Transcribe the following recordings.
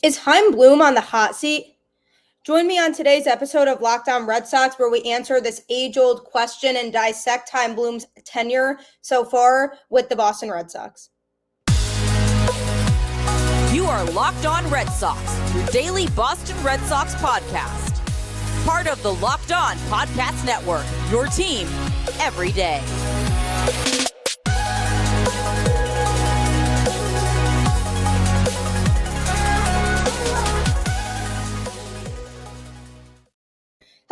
Is Chaim Bloom on the hot seat? Join me on today's episode of Locked On Red Sox, where we answer this age-old question and dissect Chaim Bloom's tenure so far with the Boston Red Sox. You are Locked On Red Sox, your daily Boston Red Sox podcast. Part of the Locked On Podcast Network, your team every day.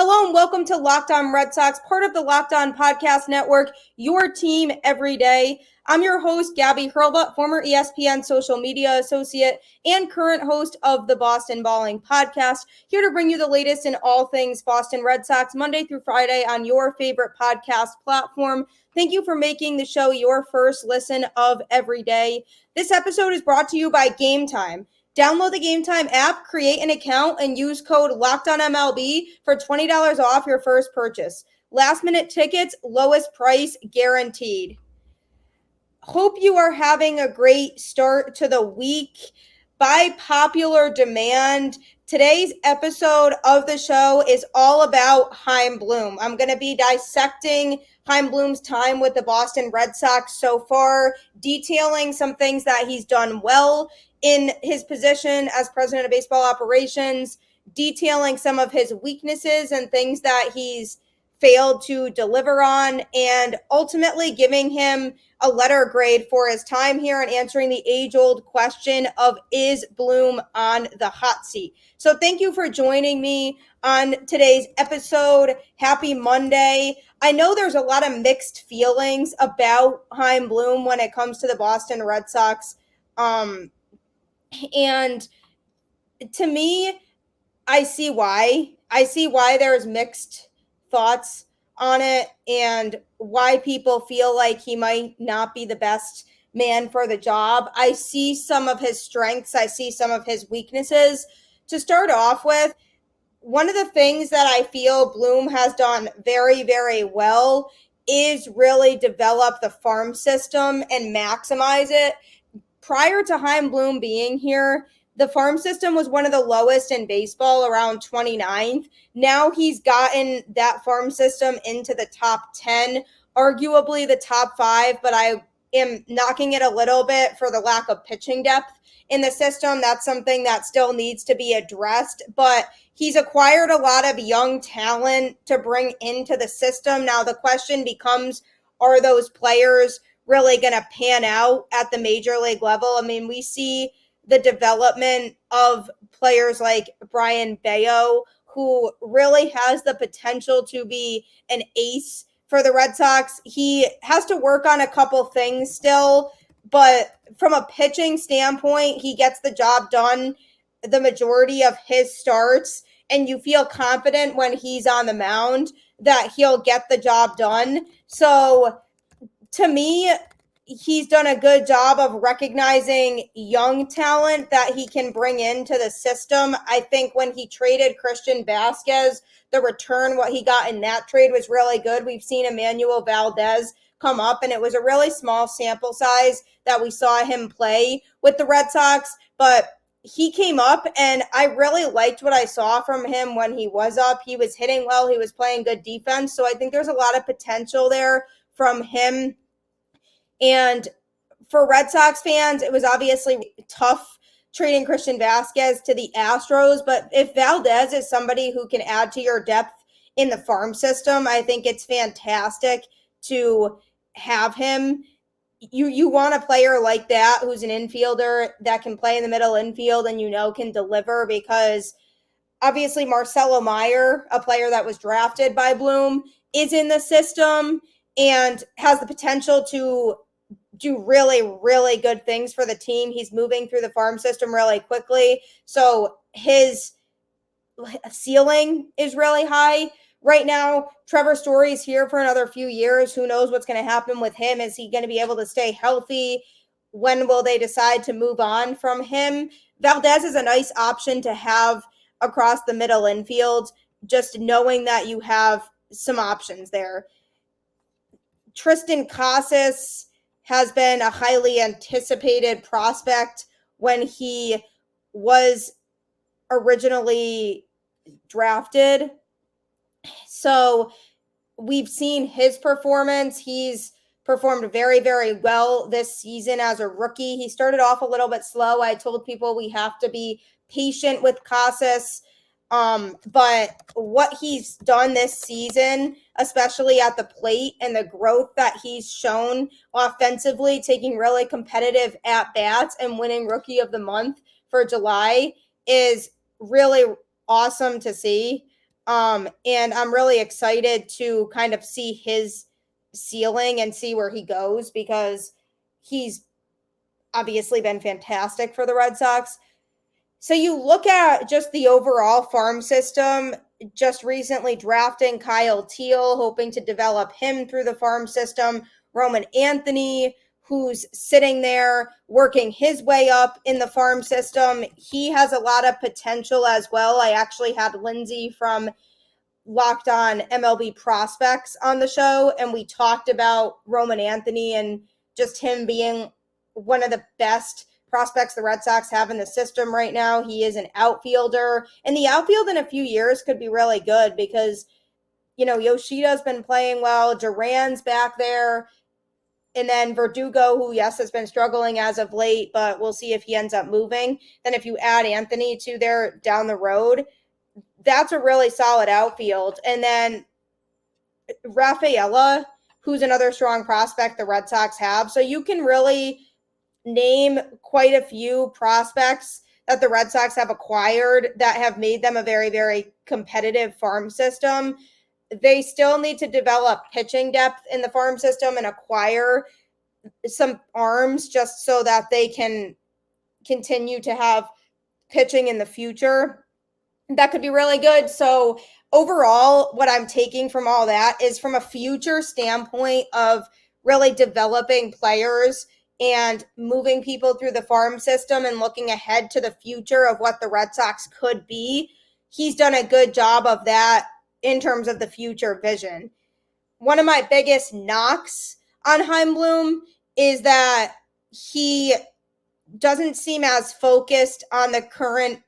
Hello and welcome to Locked On Red Sox, part of the Locked On Podcast Network, your team every day. I'm your host, Gabby, former ESPN social media associate and current host of the Boston Balling podcast, here to bring you the latest in all things Boston Red Sox, Monday through Friday on your favorite podcast platform. Thank you for making the show your first listen of every day. This episode is brought to you by Gametime. Download the Gametime app, create an account, and use code LOCKEDONMLB for $20 off your first purchase. Last-minute tickets, lowest price guaranteed. Hope you are having a great start to the week. By popular demand, today's episode of the show is all about Chaim Bloom. I'm going to be dissecting Chaim Bloom's time with the Boston Red Sox so far, detailing some things that he's done well in his position as president of baseball operations, detailing some of his weaknesses and things that he's failed to deliver on, and ultimately giving him a letter grade for his time here and answering the age-old question of, is Bloom on the hot seat? So thank you for joining me on today's episode. Happy Monday. I know there's a lot of mixed feelings about Chaim Bloom when it comes to the Boston Red Sox. And to me, I see why. I see why there's mixed thoughts on it and why people feel like he might not be the best man for the job. I see some of his strengths. I see some of his weaknesses. To start off with, one of the things that I feel Bloom has done very, very well is really develop the farm system and maximize it. Prior to Chaim Bloom being here, the farm system was one of the lowest in baseball, around 29th. Now he's gotten that farm system into the top 10, arguably the top 5, but I am knocking it a little bit for the lack of pitching depth in the system. That's something that still needs to be addressed, but he's acquired a lot of young talent to bring into the system. Now the question becomes, are those players really going to pan out at the major league level? I mean, we see the development of players like Brian Bayo, who really has the potential to be an ace for the Red Sox. He has to work on a couple things still, but from a pitching standpoint, he gets the job done the majority of his starts, and you feel confident when he's on the mound that he'll get the job done. So to me, he's done a good job of recognizing young talent that he can bring into the system. I think when he traded Christian Vasquez, the return, what he got in that trade was really good. We've seen Emmanuel Valdez come up, and it was a really small sample size that we saw him play with the Red Sox, but he came up, and I really liked what I saw from him when he was up. He was hitting well. He was playing good defense, so I think there's a lot of potential there from him. And for Red Sox fans, it was obviously tough trading Christian Vasquez to the Astros, but if Valdez is somebody who can add to your depth in the farm system, I think it's fantastic to have him. You want a player like that who's an infielder that can play in the middle infield and can deliver, because obviously Marcelo Meyer, a player that was drafted by Bloom, is in the system and has the potential to do really, really good things for the team. He's moving through the farm system really quickly, so his ceiling is really high. Right now, Trevor Story's here for another few years. Who knows what's going to happen with him? Is he going to be able to stay healthy? When will they decide to move on from him? Valdez is a nice option to have across the middle infield, just knowing that you have some options there. Tristan Casas has been a highly anticipated prospect when he was originally drafted. So we've seen his performance. He's performed very, very well this season as a rookie. He started off a little bit slow. I told people we have to be patient with Casas. But what he's done this season, especially at the plate, and the growth that he's shown offensively, taking really competitive at bats and winning Rookie of the Month for July, is really awesome to see. And I'm really excited to kind of see his ceiling and see where he goes, because he's obviously been fantastic for the Red Sox. So you look at just the overall farm system, just recently drafting Kyle Teal, hoping to develop him through the farm system. Roman Anthony, who's sitting there working his way up in the farm system. He has a lot of potential as well. I actually had Lindsay from Locked On MLB Prospects on the show, and we talked about Roman Anthony and just him being one of the best prospects the Red Sox have in the system right now. He is an outfielder, and the outfield in a few years could be really good because, you know, Yoshida's been playing well, Duran's back there, and then Verdugo, who, yes, has been struggling as of late, but we'll see if he ends up moving. Then if you add Anthony to there down the road, that's a really solid outfield. And then Rafaela, who's another strong prospect the Red Sox have. So you can really name quite a few prospects that the Red Sox have acquired that have made them a very, very competitive farm system. They still need to develop pitching depth in the farm system and acquire some arms just so that they can continue to have pitching in the future. That could be really good. So overall, what I'm taking from all that is from a future standpoint of really developing players and moving people through the farm system and looking ahead to the future of what the Red Sox could be. He's done a good job of that in terms of the future vision. One of my biggest knocks on Chaim Bloom is that he doesn't seem as focused on the current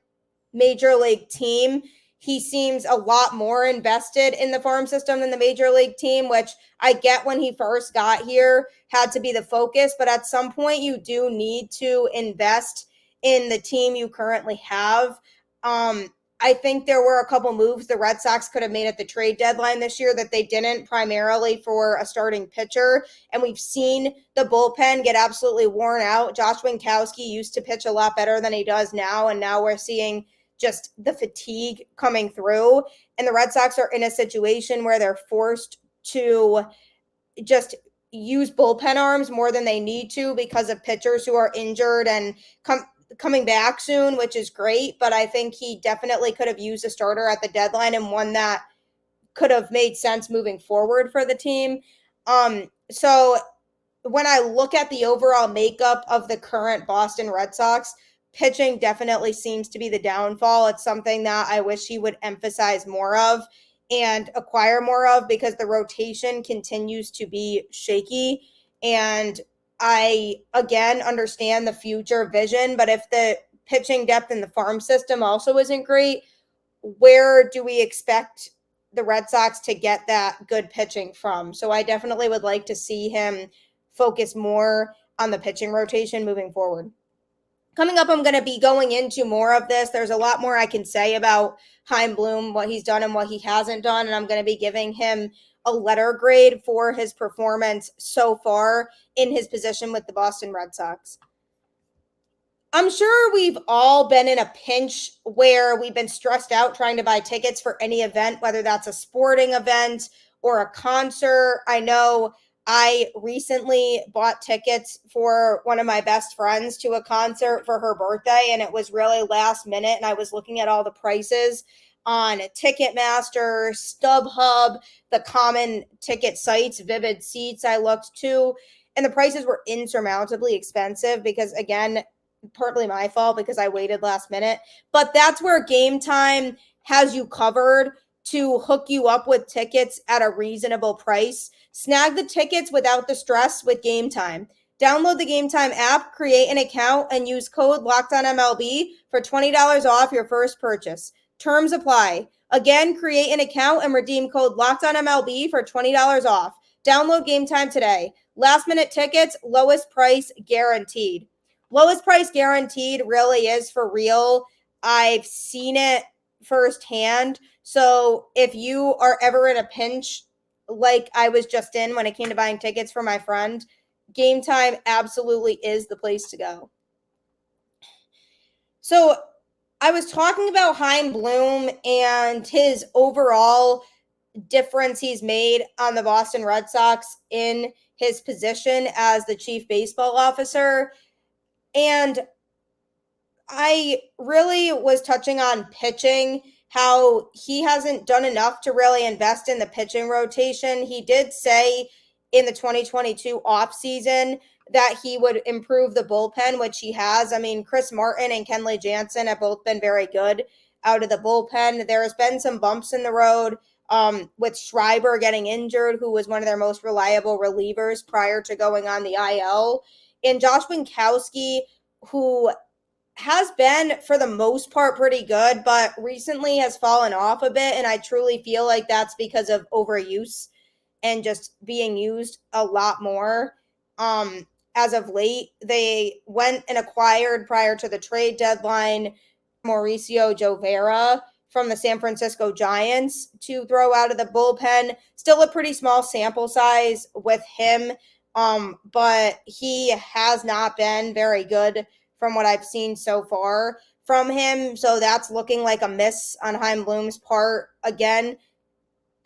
major league team. He seems a lot more invested in the farm system than the major league team, which I get when he first got here had to be the focus. But at some point, you do need to invest in the team you currently have. I think there were a couple moves the Red Sox could have made at the trade deadline this year that they didn't, primarily for a starting pitcher. And we've seen the bullpen get absolutely worn out. Josh Winkowski used to pitch a lot better than he does now, and now we're seeing just the fatigue coming through. And the Red Sox are in a situation where they're forced to just use bullpen arms more than they need to because of pitchers who are injured and coming back soon, which is great. But I think he definitely could have used a starter at the deadline, and one that could have made sense moving forward for the team. So when I look at the overall makeup of the current Boston Red Sox, pitching definitely seems to be the downfall. It's something that I wish he would emphasize more of and acquire more of, because the rotation continues to be shaky. And I, again, understand the future vision, but if the pitching depth in the farm system also isn't great, where do we expect the Red Sox to get that good pitching from? So I definitely would like to see him focus more on the pitching rotation moving forward. Coming up, I'm going to be going into more of this. There's a lot more I can say about Chaim Bloom, what he's done and what he hasn't done, and I'm going to be giving him a letter grade for his performance so far in his position with the Boston Red Sox. I'm sure we've all been in a pinch where we've been stressed out trying to buy tickets for any event, whether that's a sporting event or a concert. I know I recently bought tickets for one of my best friends to a concert for her birthday, and it was really last minute, and I was looking at all the prices on Ticketmaster, StubHub, the common ticket sites, Vivid Seats I looked to, and the prices were insurmountably expensive because, again, partly my fault because I waited last minute. But that's where Gametime has you covered to hook you up with tickets at a reasonable price. Snag the tickets without the stress with Gametime. Download the Gametime app, create an account, and use code LOCKEDONMLB for $20 off your first purchase. Terms apply. Again, create an account and redeem code LOCKEDONMLB for $20 off. Download Gametime today. Last minute tickets, lowest price guaranteed. Lowest price guaranteed really is for real. I've seen it firsthand. So if you are ever in a pinch, like I was just in when it came to buying tickets for my friend, Gametime absolutely is the place to go. So I was talking about Chaim Bloom and his overall difference he's made on the Boston Red Sox in his position as the chief baseball officer. And I really was touching on pitching, how he hasn't done enough to really invest in the pitching rotation. He did say in the 2022 offseason that he would improve the bullpen, which he has. I mean, Chris Martin and Kenley Jansen have both been very good out of the bullpen. There has been some bumps in the road with Schreiber getting injured, who was one of their most reliable relievers prior to going on the IL. And Josh Winkowski, who has been for the most part pretty good, but recently has fallen off a bit. And I truly feel like that's because of overuse and just being used a lot more. As of late, they went and acquired prior to the trade deadline Mauricio Jovera from the San Francisco Giants to throw out of the bullpen. Still a pretty small sample size with him, but he has not been very good from what I've seen so far from him. So that's looking like a miss on Chaim Bloom's part. Again,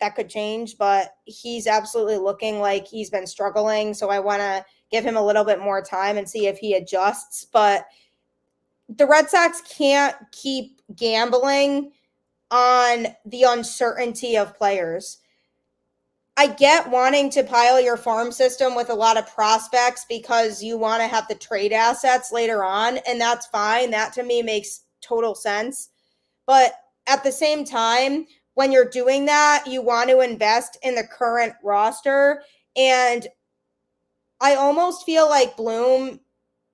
that could change, but he's absolutely looking like he's been struggling. So I want to give him a little bit more time and see if he adjusts. But the Red Sox can't keep gambling on the uncertainty of players. I get wanting to pile your farm system with a lot of prospects because you want to have the trade assets later on, and that's fine. That to me makes total sense. But at the same time, when you're doing that, you want to invest in the current roster. And I almost feel like Bloom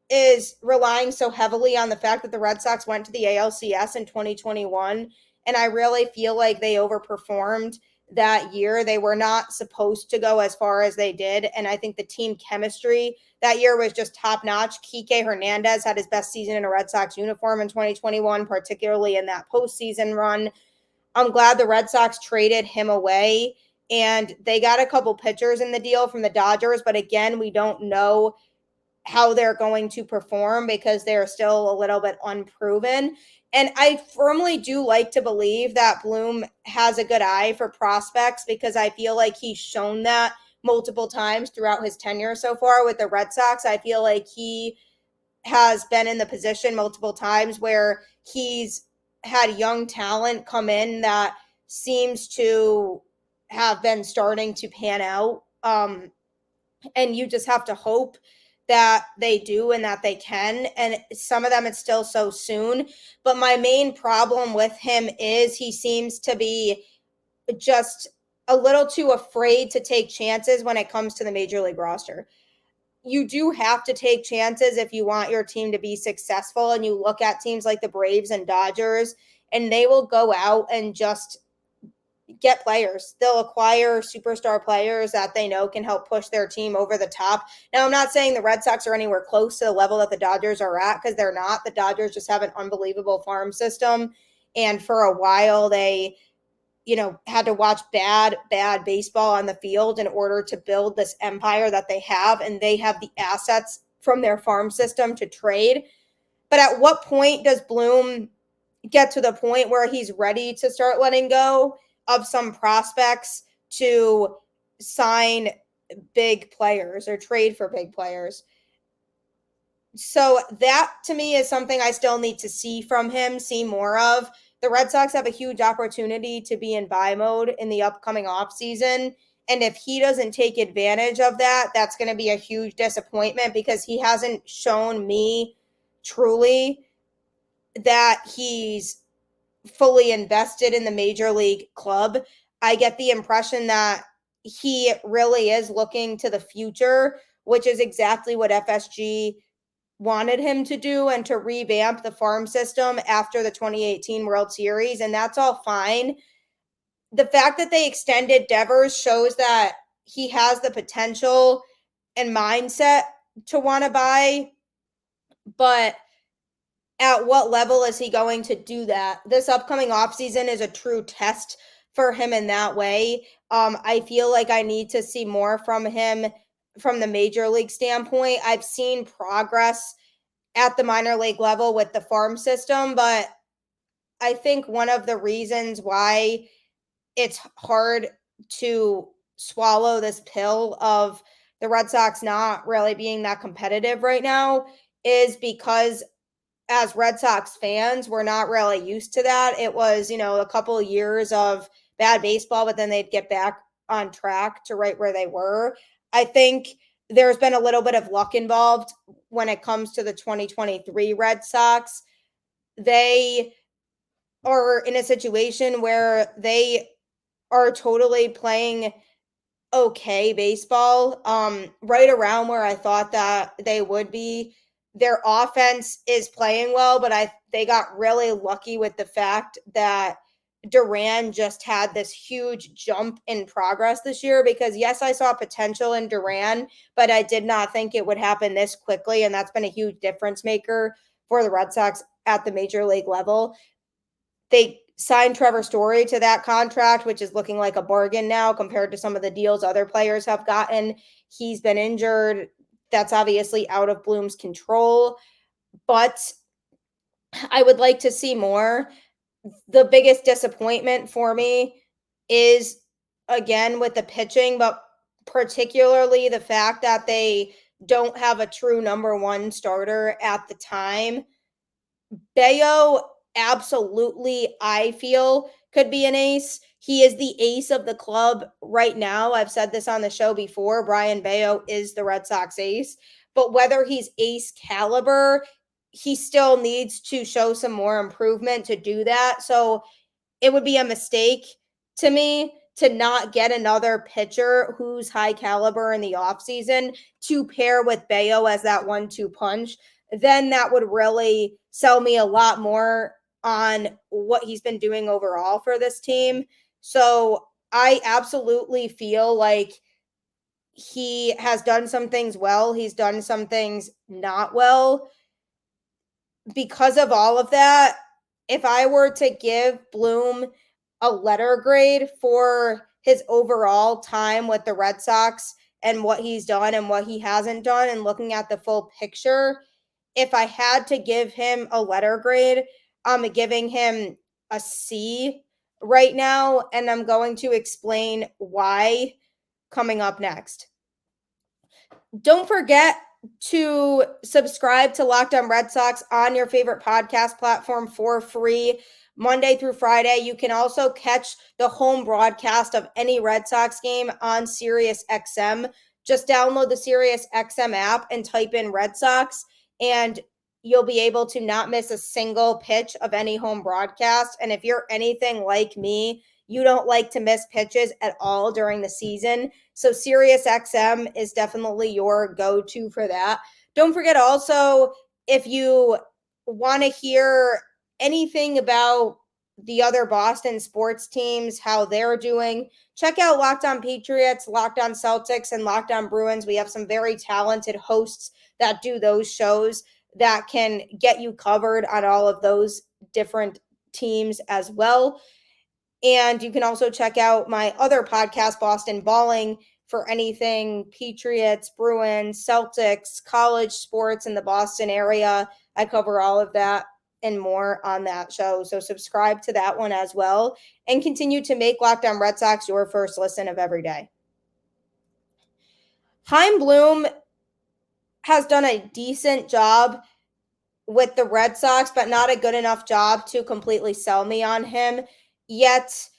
is relying so heavily on the fact that the Red Sox went to the ALCS in 2021. And I really feel like they overperformed that year. They were not supposed to go as far as they did. And I think the team chemistry that year was just top notch. Kike Hernandez had his best season in a Red Sox uniform in 2021, particularly in that postseason run. I'm glad the Red Sox traded him away. And they got a couple pitchers in the deal from the Dodgers. But again, we don't know how they're going to perform because they're still a little bit unproven. And I firmly do like to believe that Bloom has a good eye for prospects because I feel like he's shown that multiple times throughout his tenure so far with the Red Sox. I feel like he has been in the position multiple times where he's had young talent come in that seems to have been starting to pan out. And you just have to hope that they do and that they can. And some of them, it's still so soon. But my main problem with him is he seems to be just a little too afraid to take chances when it comes to the major league roster. You do have to take chances if you want your team to be successful. And you look at teams like the Braves and Dodgers, and they will go out and just get players. They'll acquire superstar players that they know can help push their team over the top. Now, I'm not saying the Red Sox are anywhere close to the level that the Dodgers are at because they're not. The Dodgers just have an unbelievable farm system. And for a while, they, had to watch bad baseball on the field in order to build this empire that they have. And they have the assets from their farm system to trade. But at what point does Bloom get to the point where he's ready to start letting go of some prospects to sign big players or trade for big players? So that to me is something I still need to see from him, see more of. The Red Sox have a huge opportunity to be in buy mode in the upcoming offseason. And if he doesn't take advantage of that, that's going to be a huge disappointment because he hasn't shown me truly that he's fully invested in the major league club. I get the impression that he really is looking to the future which is exactly what FSG wanted him to do, and to revamp the farm system after the 2018 World Series. And that's all fine. The fact that they extended Devers shows that he has the potential and mindset to want to buy, but at what level is he going to do that? This upcoming offseason is a true test for him in that way. I feel like I need to see more from him from the major league standpoint. I've seen progress at the minor league level with the farm system, but I think one of the reasons why it's hard to swallow this pill of the Red Sox not really being that competitive right now is because as Red Sox fans, we're not really used to that. It was, a couple of years of bad baseball, but then they'd get back on track to right where they were. I think there's been a little bit of luck involved when it comes to the 2023 Red Sox. They are in a situation where they are totally playing okay baseball, right around where I thought that they would be. Their offense is playing well, but they got really lucky with the fact that Duran just had this huge jump in progress this year, because yes, I saw potential in Duran, but I did not think it would happen this quickly, and that's been a huge difference maker for the Red Sox at the major league level. They signed Trevor Story to that contract, which is looking like a bargain now compared to some of the deals other players have gotten. He's been injured. That's obviously out of Bloom's control, but I would like to see more. The biggest disappointment for me is, again, with the pitching, but particularly the fact that they don't have a true number one starter at the time. Bello absolutely, I feel, could be an ace. He is the ace of the club right now. I've said this on the show before. Brian Bello is the Red Sox ace. But whether he's ace caliber, he still needs to show some more improvement to do that. So it would be a mistake to me to not get another pitcher who's high caliber in the offseason to pair with Bello as that 1-2 punch. Then that would really sell me a lot more on what he's been doing overall for this team. So I absolutely feel like he has done some things well. He's done some things not well. Because of all of that, if I were to give Bloom a letter grade for his overall time with the Red Sox and what he's done and what he hasn't done, and looking at the full picture, if I had to give him a letter grade, I'm giving him a C right now, and I'm going to explain why coming up next. Don't forget to subscribe to Locked On Red Sox on your favorite podcast platform for free Monday through Friday. You can also catch the home broadcast of any Red Sox game on Sirius XM. Just download the Sirius XM app and type in Red Sox, and you'll be able to not miss a single pitch of any home broadcast. And if you're anything like me, you don't like to miss pitches at all during the season. So Sirius XM is definitely your go-to for that. Don't forget also, if you want to hear anything about the other Boston sports teams, how they're doing, check out Locked On Patriots, Locked On Celtics, and Locked On Bruins. We have some very talented hosts that do those shows that can get you covered on all of those different teams as well. And you can also check out my other podcast, Boston Balling, for anything Patriots, Bruins, Celtics, college sports in the Boston area. I cover all of that and more on that show. So subscribe to that one as well, and continue to make Locked On Red Sox your first listen of every day. Chaim Bloom has done a decent job with the Red Sox, but not a good enough job to completely sell me on him. Yet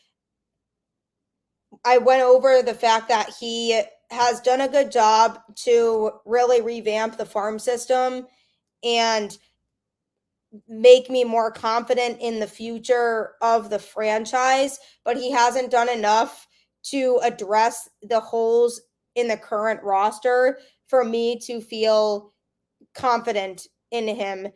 I went over the fact that he has done a good job to really revamp the farm system and make me more confident in the future of the franchise, but he hasn't done enough to address the holes in the current roster. for me to feel confident in him.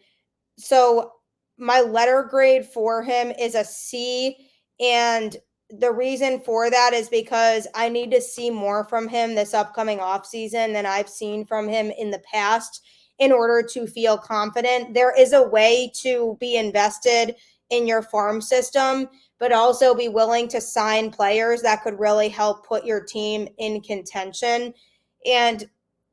So my letter grade for him is a C, and the reason for that is because I need to see more from him this upcoming offseason than I've seen from him in the past in order to feel confident. There is a way to be invested in your farm system, but also be willing to sign players that could really help put your team in contention. And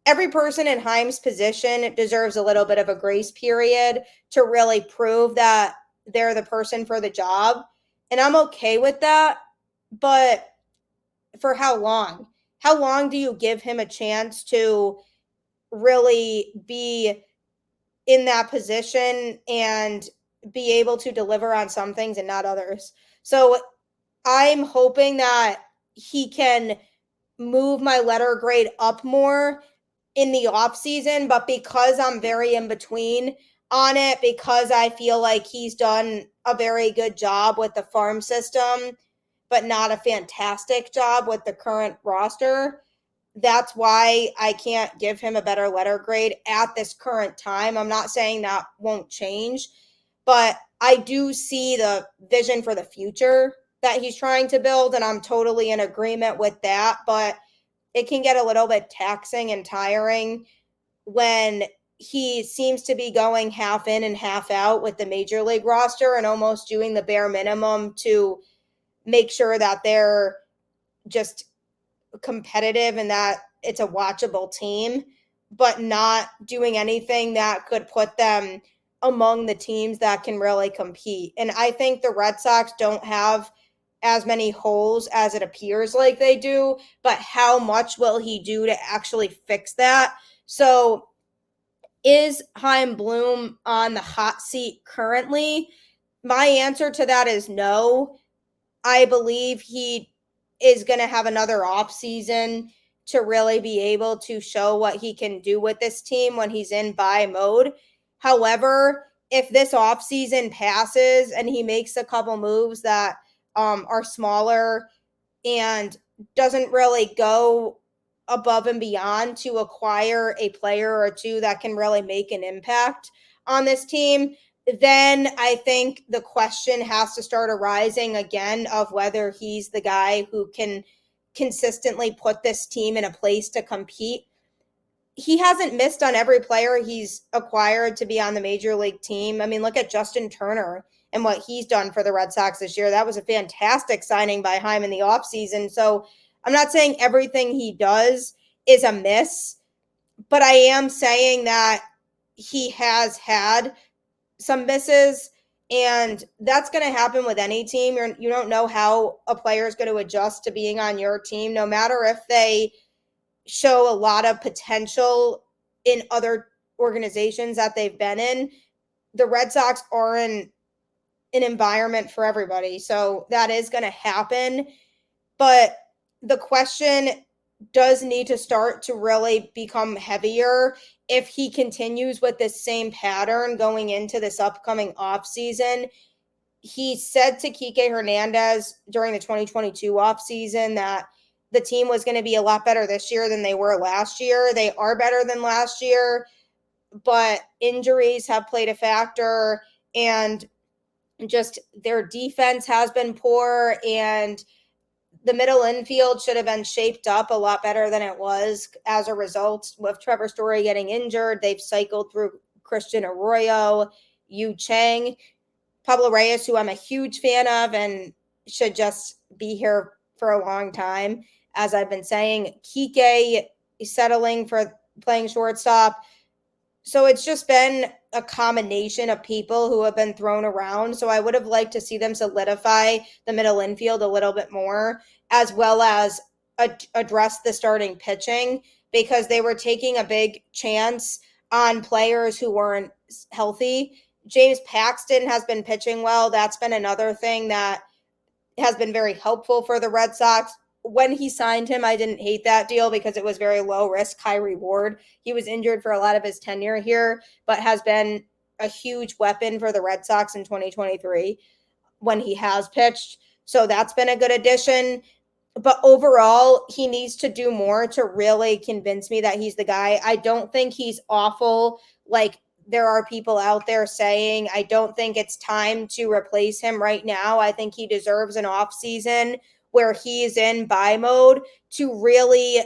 every person in Chaim's position deserves a little bit of a grace period to really prove that they're the person for the job. And I'm okay with that. But for how long? How long do you give him a chance to really be in that position and be able to deliver on some things and not others? So I'm hoping that he can move my letter grade up more in the off season, but because I'm very in between on it, because I feel like he's done a very good job with the farm system, but not a fantastic job with the current roster, that's why I can't give him a better letter grade at this current time. I'm not saying that won't change, but I do see the vision for the future that he's trying to build, and I'm totally in agreement with that. But it can get a little bit taxing and tiring when he seems to be going half in and half out with the major league roster and almost doing the bare minimum to make sure that they're just competitive and that it's a watchable team, but not doing anything that could put them among the teams that can really compete. And I think the Red Sox don't have as many holes as it appears like they do, but how much will he do to actually fix that? So is Chaim Bloom on the hot seat currently? My answer to that is no. I believe he is going to have another off season to really be able to show what he can do with this team when he's in buy mode. However, if this off season passes and he makes a couple moves that are smaller and doesn't really go above and beyond to acquire a player or two that can really make an impact on this team, then I think the question has to start arising again of whether he's the guy who can consistently put this team in a place to compete. He hasn't missed on every player he's acquired to be on the major league team. I mean, look at Justin Turner and what he's done for the Red Sox this year. That was a fantastic signing by Chaim in the offseason. So I'm not saying everything he does is a miss, but I am saying that he has had some misses, and that's going to happen with any team. You don't know how a player is going to adjust to being on your team, no matter if they show a lot of potential in other organizations that they've been in. The Red Sox are in an environment for everybody. So that is going to happen. But the question does need to start to really become heavier if he continues with this same pattern going into this upcoming offseason. He said to Kike Hernandez during the 2022 offseason that the team was going to be a lot better this year than they were last year. They are better than last year, but injuries have played a factor, and just their defense has been poor, and the middle infield should have been shaped up a lot better than it was as a result. With Trevor Story getting injured, they've cycled through Christian Arroyo, Yu Chang, Pablo Reyes, who I'm a huge fan of and should just be here for a long time. As I've been saying, Kike is settling for playing shortstop. So it's just been a combination of people who have been thrown around. So I would have liked to see them solidify the middle infield a little bit more, as well as address the starting pitching, because they were taking a big chance on players who weren't healthy. James Paxton has been pitching well. That's been another thing that has been very helpful for the Red Sox. When he signed him, I didn't hate that deal because it was very low risk, high reward. He was injured for a lot of his tenure here, but has been a huge weapon for the Red Sox in 2023 when he has pitched. So that's been a good addition. But overall, he needs to do more to really convince me that he's the guy. I don't think he's awful. Like there are people out there saying, I don't think it's time to replace him right now. I think he deserves an off season where he's in buy mode to really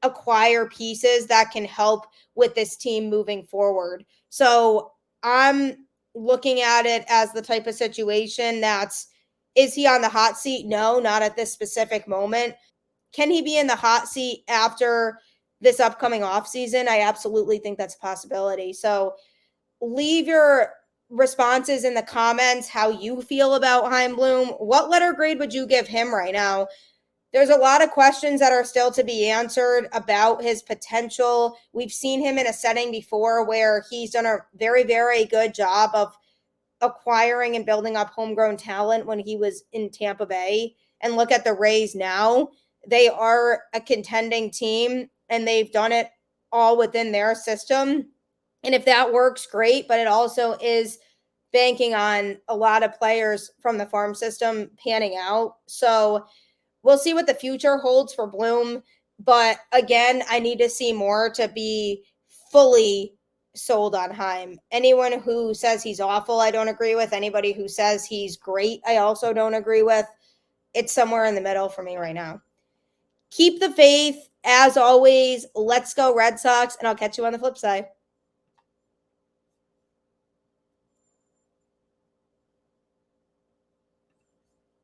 acquire pieces that can help with this team moving forward. So I'm looking at it as the type of situation that's, is he on the hot seat? No, not at this specific moment. Can he be in the hot seat after this upcoming offseason? I absolutely think that's a possibility. So leave your responses in the comments how you feel about Chaim Bloom. What letter grade would you give him right now? There's a lot of questions that are still to be answered about his potential. We've seen him in a setting before where he's done a very, very good job of acquiring and building up homegrown talent when he was in Tampa Bay. And look at the Rays now. They are a contending team and they've done it all within their system. And if that works, great. But it also is banking on a lot of players from the farm system panning out. So we'll see what the future holds for Bloom. But again, I need to see more to be fully sold on Chaim. Anyone who says he's awful, I don't agree with. Anybody who says he's great, I also don't agree with. It's somewhere in the middle for me right now. Keep the faith. As always, let's go Red Sox, and I'll catch you on the flip side.